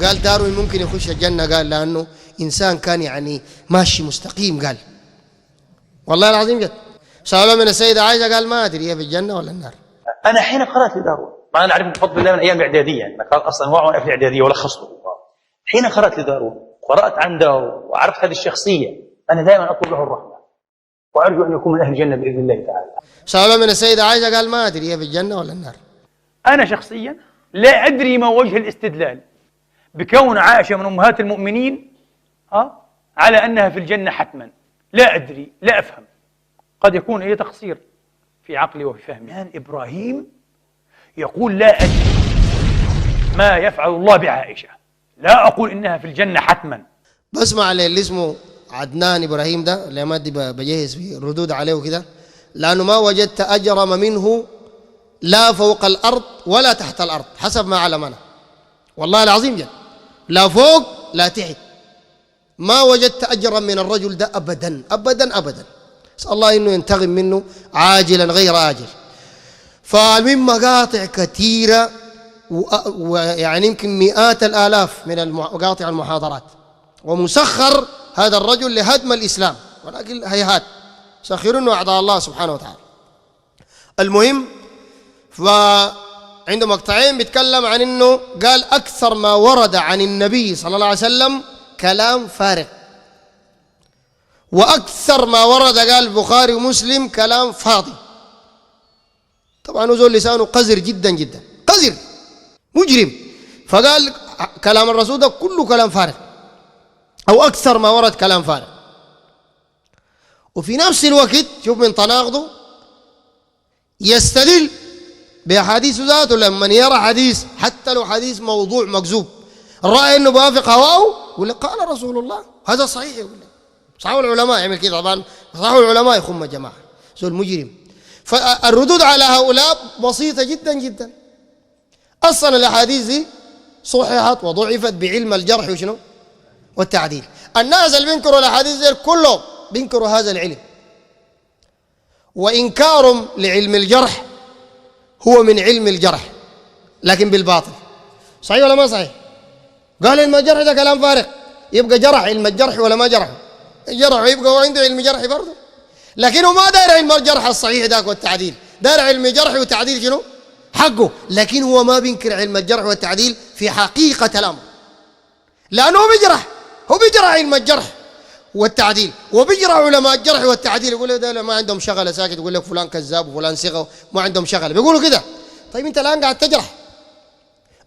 قال داروين ممكن يخش الجنة، قال لأنه إنسان كان يعني ماشي مستقيم. قال والله العظيم جد سألوا من السيدة عائشة قال ما أدري هي في الجنة ولا النار. أنا حين قرأت لداروين، ما أنا أعرف بفضل الله من أيام الإعدادية، أنا قرأت أصلا أنواع وأنا في الإعدادية ولخصته. حين قرأت لداروين قرأت عن داروين وعرفت هذه الشخصية، أنا دائما أطلب له الرحمة وأرجو أن يكون من أهل الجنة بإذن الله تعالى. سألوا من السيدة عائشة قال ما أدري هي في الجنة ولا النار. أنا شخصيا لا أدري ما وجه الاستدلال بكون عائشة من أمهات المؤمنين على أنها في الجنة حتما. لا أدري، لا أفهم، قد يكون أي تقصير في عقلي وفي فهمي. الآن إبراهيم يقول لا أدري ما يفعل الله بعائشة، لا أقول إنها في الجنة حتما. بسمع اللي اسمه عدنان إبراهيم ده اللي ما دي بجهز في ردود عليه وكده، لأنه ما وجدت أجرم منه لا فوق الأرض ولا تحت الأرض حسب ما علمنا، والله العظيم جد، لا فوق لا تحت، ما وجدت أجرم من الرجل ده أبدا أبدا أبدا. أسأل الله إنه ينتقم منه عاجلا غير آجل. فمن مقاطع كثيرة ويعني يمكن مئات الآلاف من مقاطع المحاضرات، ومسخر هذا الرجل لهدم الإسلام، ولكن هيهات سخرونه أعضاء الله سبحانه وتعالى. المهم، فعنده مقطعين بيتكلم عن إنه قال أكثر ما ورد عن النبي صلى الله عليه وسلم كلام فارغ، وأكثر ما ورد قال البخاري ومسلم كلام فاضي. طبعا نزول لسانه قذر جدا جدا، قذر مجرم، فقال كلام الرسول ده كله كلام فارغ أو أكثر ما ورد كلام فارغ. وفي نفس الوقت شوف من تناقضه يستدل بأحاديث ذاته، لما يرى حديث حتى لو حديث موضوع مكذوب الرأي إنه بوافق هواه يقول قال رسول الله هذا صحيح، يقول صحيح العلماء يعمل كده. طبعا صحيح العلماء يخم جماعة زول مجرم. فالردود على هؤلاء بسيطة جدا جدا. أصلا الأحاديث دي صححت وضعفت بعلم الجرح وشنو والتعديل. الناس اللي بينكروا الأحاديث دي كلهم بينكروا هذا العلم، وإنكارهم لعلم الجرح هو من علم الجرح لكن بالباطل. صحيح ولا ما صحيح؟ قال علم الجرح ده كلام فارغ، يبقى جرح علم الجرح ولا ما جرح؟ جرح، يبقى هو عنده علم جرح برضه، لكنه ما داير علم الجرح الصحيح ذاك والتعديل، داير علم جرح وتعديل شنو حقه، لكن هو ما بينكر علم الجرح والتعديل في حقيقة الأمر، لأنه بيجرح، هو بيجرح علم الجرح والتعديل، وبيجرح علماء الجرح والتعديل. يقول ده ما عندهم شغله، ساكت، يقول لك فلان كذاب وفلان صيغه، ما عندهم شغله، بيقولوا كده. طيب انت الان قاعد تجرح،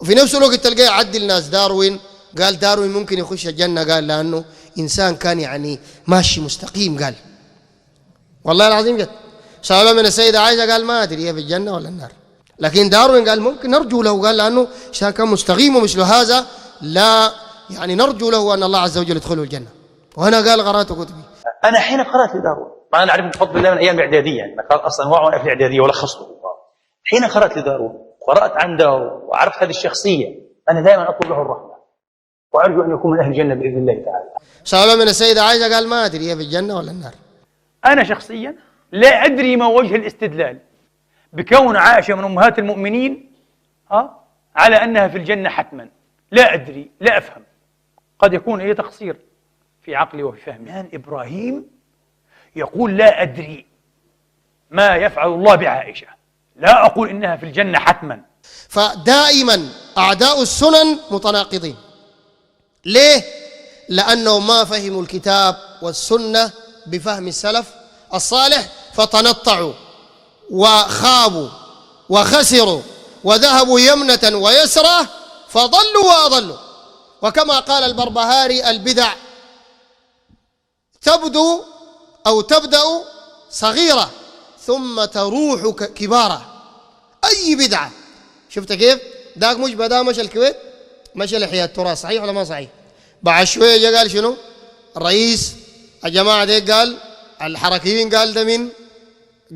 وفي نفس الوقت تلقاه يعدل ناس. داروين قال داروين ممكن يخش الجنه، قال لانه انسان كان يعني ماشي مستقيم. قال والله العظيم جد سألوا من السيدة عائشة قال ما أدري هي في الجنة ولا النار، لكن داروين قال ممكن نرجو له، قال لأنه إنسان كان مستقيم ومثل هذا لا يعني نرجو له أن الله عز وجل يدخله الجنة. وأنا قال قرأت كتبي. أنا حين قرأت لداروين، ما أنا أعرف بفضل الله من أيام الإعدادية، أنا قرأت أصلا أنواع وأنا في الإعدادية ولخصته. حين قرأت لداروين قرأت عن داروين وعرفت هذه الشخصية، أنا دائما أطلب له الرحمة وأرجو أن يكون من أهل الجنة بإذن الله تعالى. سألوا من السيدة عائشة قال ما أدري هي في الجنة ولا النار. أنا شخصيا لا أدري ما وجه الاستدلال بكون عائشة من أمهات المؤمنين على أنها في الجنة حتما. لا أدري، لا أفهم، قد يكون أي تقصير في عقلي وفي فهمي. الآن إبراهيم يقول لا أدري ما يفعل الله بعائشة، لا أقول إنها في الجنة حتما. فدائما أعداء السنن متناقضين. ليه؟ لأنهم ما فهموا الكتاب والسنة بفهم السلف الصالح، فتنطعوا وخابوا وخسروا وذهبوا يمنة ويسرى فضلوا وأضلوا. وكما قال البربهاري البدع تبدو أو تبدأ صغيرة ثم تروح كبارة. أي بدعة شفت كيف؟ داك مش بدا مشى الكويت، مشى لحياة التراث، صحيح ولا ما صحيح؟ بعد شوية جا قال شنو؟ الرئيس الجماعة دي قال الحركيين، قال ده من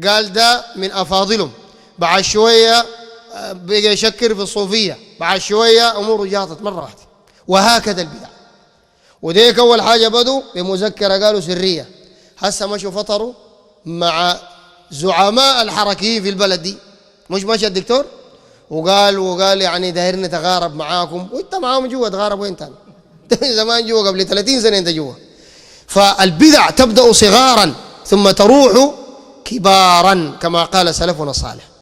قال ده من أفاضلهم. بعد شوية بقى يشكر في الصوفية، بعد شوية أموره جاطت مرة واحدة. وهكذا البدع. وديك أول حاجة بدوا بمذكرة قالوا سرية، هسه مشوا فطروا مع زعماء الحركيين في البلد دي. مش ماشي الدكتور وقال يعني داير نتغارب معاكم، وانت معاهم جوا تغارب وين تاني؟ زمان جوا قبل 30 سنة انت جوا. فالبدع تبدأ صغارا ثم تروح كبارا كما قال سلفنا الصالح.